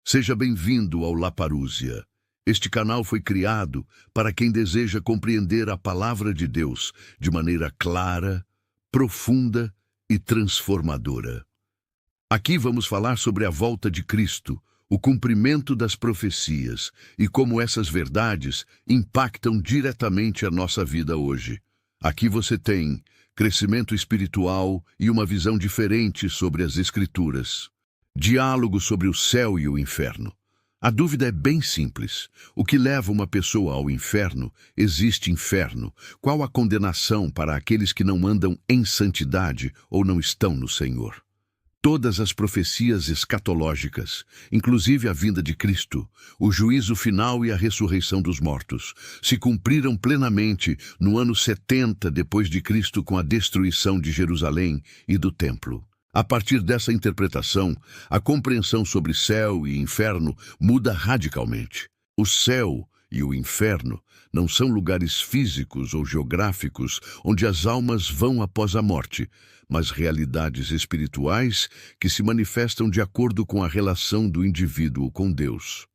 Seja bem-vindo ao La Parousia. Este canal foi criado para quem deseja compreender a palavra de Deus de maneira clara, profunda e transformadora. Aqui vamos falar sobre a volta de Cristo, o cumprimento das profecias e como essas verdades impactam diretamente a nossa vida hoje. Aqui você tem crescimento espiritual e uma visão diferente sobre as Escrituras. Diálogo sobre o céu e o inferno. A dúvida é bem simples. O que leva uma pessoa ao inferno? Existe inferno? Qual a condenação para aqueles que não andam em santidade ou não estão no Senhor? Todas as profecias escatológicas, inclusive a vinda de Cristo, o juízo final e a ressurreição dos mortos, se cumpriram plenamente no ano 70 depois de Cristo com a destruição de Jerusalém e do templo. A partir dessa interpretação, a compreensão sobre céu e inferno muda radicalmente. O céu e o inferno não são lugares físicos ou geográficos onde as almas vão após a morte, mas realidades espirituais que se manifestam de acordo com a relação do indivíduo com Deus.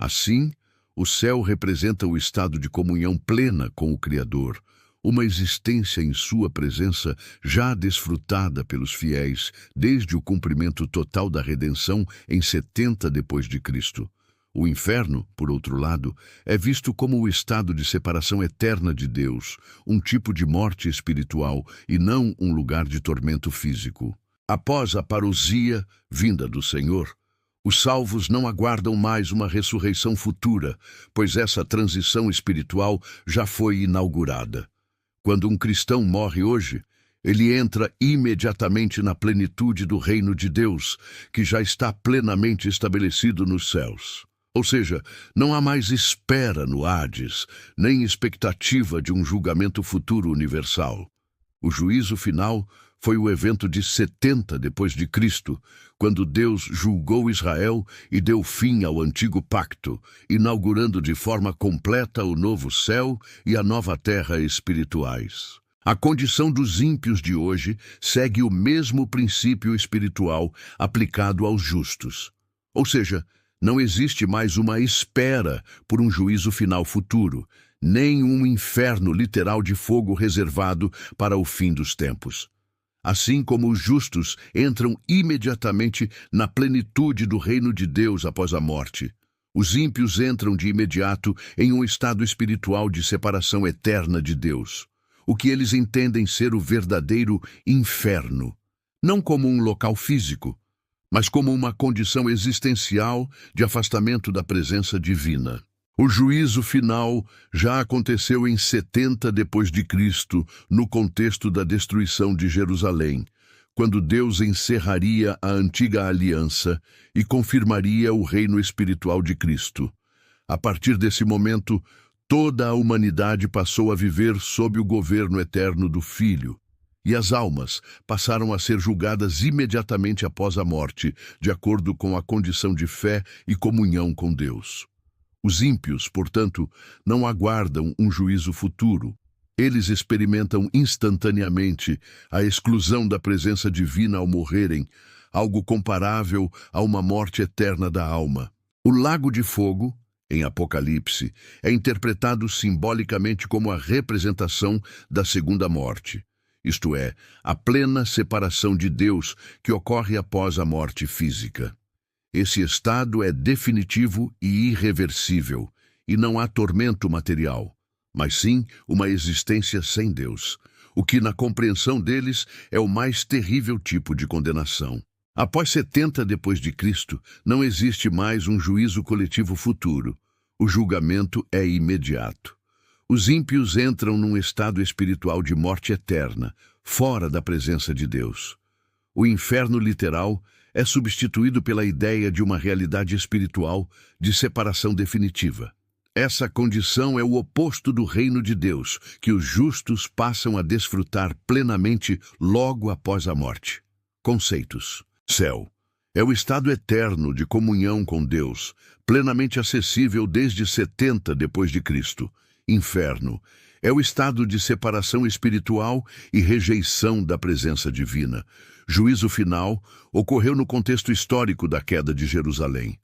Assim, o céu representa o estado de comunhão plena com o Criador, uma existência em sua presença já desfrutada pelos fiéis desde o cumprimento total da redenção em 70 depois de Cristo. O inferno, por outro lado, é visto como o estado de separação eterna de Deus, um tipo de morte espiritual e não um lugar de tormento físico. Após a parousia, vinda do Senhor, os salvos não aguardam mais uma ressurreição futura, pois essa transição espiritual já foi inaugurada. Quando um cristão morre hoje, ele entra imediatamente na plenitude do reino de Deus, que já está plenamente estabelecido nos céus. Ou seja, não há mais espera no Hades, nem expectativa de um julgamento futuro universal. O juízo final foi o evento de 70 depois de Cristo, quando Deus julgou Israel e deu fim ao antigo pacto, inaugurando de forma completa o novo céu e a nova terra espirituais. A condição dos ímpios de hoje segue o mesmo princípio espiritual aplicado aos justos. Ou seja, não existe mais uma espera por um juízo final futuro, nem um inferno literal de fogo reservado para o fim dos tempos. Assim como os justos entram imediatamente na plenitude do reino de Deus após a morte, os ímpios entram de imediato em um estado espiritual de separação eterna de Deus, o que eles entendem ser o verdadeiro inferno, não como um local físico, mas como uma condição existencial de afastamento da presença divina. O juízo final já aconteceu em 70 depois de Cristo, no contexto da destruição de Jerusalém, quando Deus encerraria a antiga aliança e confirmaria o reino espiritual de Cristo. A partir desse momento, toda a humanidade passou a viver sob o governo eterno do Filho, e as almas passaram a ser julgadas imediatamente após a morte, de acordo com a condição de fé e comunhão com Deus. Os ímpios, portanto, não aguardam um juízo futuro. Eles experimentam instantaneamente a exclusão da presença divina ao morrerem, algo comparável a uma morte eterna da alma. O lago de fogo, em Apocalipse, é interpretado simbolicamente como a representação da segunda morte, isto é, a plena separação de Deus que ocorre após a morte física. Esse estado é definitivo e irreversível, e não há tormento material, mas sim uma existência sem Deus, o que na compreensão deles é o mais terrível tipo de condenação. Após 70 depois de Cristo, não existe mais um juízo coletivo futuro. O julgamento é imediato. Os ímpios entram num estado espiritual de morte eterna, fora da presença de Deus. O inferno literal é substituído pela ideia de uma realidade espiritual de separação definitiva. Essa condição é o oposto do reino de Deus, que os justos passam a desfrutar plenamente logo após a morte. Conceitos. Céu é o estado eterno de comunhão com Deus, plenamente acessível desde 70 depois de Cristo. Inferno é o estado de separação espiritual e rejeição da presença divina. Juízo final ocorreu no contexto histórico da queda de Jerusalém.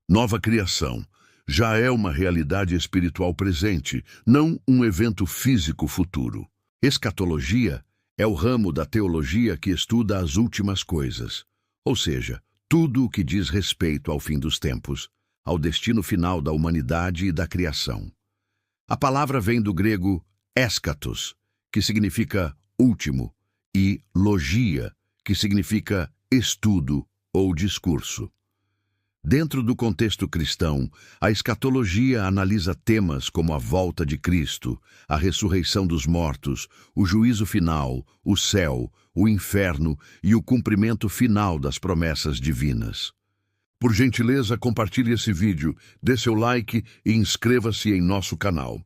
Nova criação já é uma realidade espiritual presente, não um evento físico futuro. Escatologia é o ramo da teologia que estuda as últimas coisas, ou seja, tudo o que diz respeito ao fim dos tempos, ao destino final da humanidade e da criação. A palavra vem do grego eschatos, que significa último, e logia, que significa estudo ou discurso. Dentro do contexto cristão, a escatologia analisa temas como a volta de Cristo, a ressurreição dos mortos, o juízo final, o céu, o inferno e o cumprimento final das promessas divinas. Por gentileza, compartilhe esse vídeo, dê seu like e inscreva-se em nosso canal.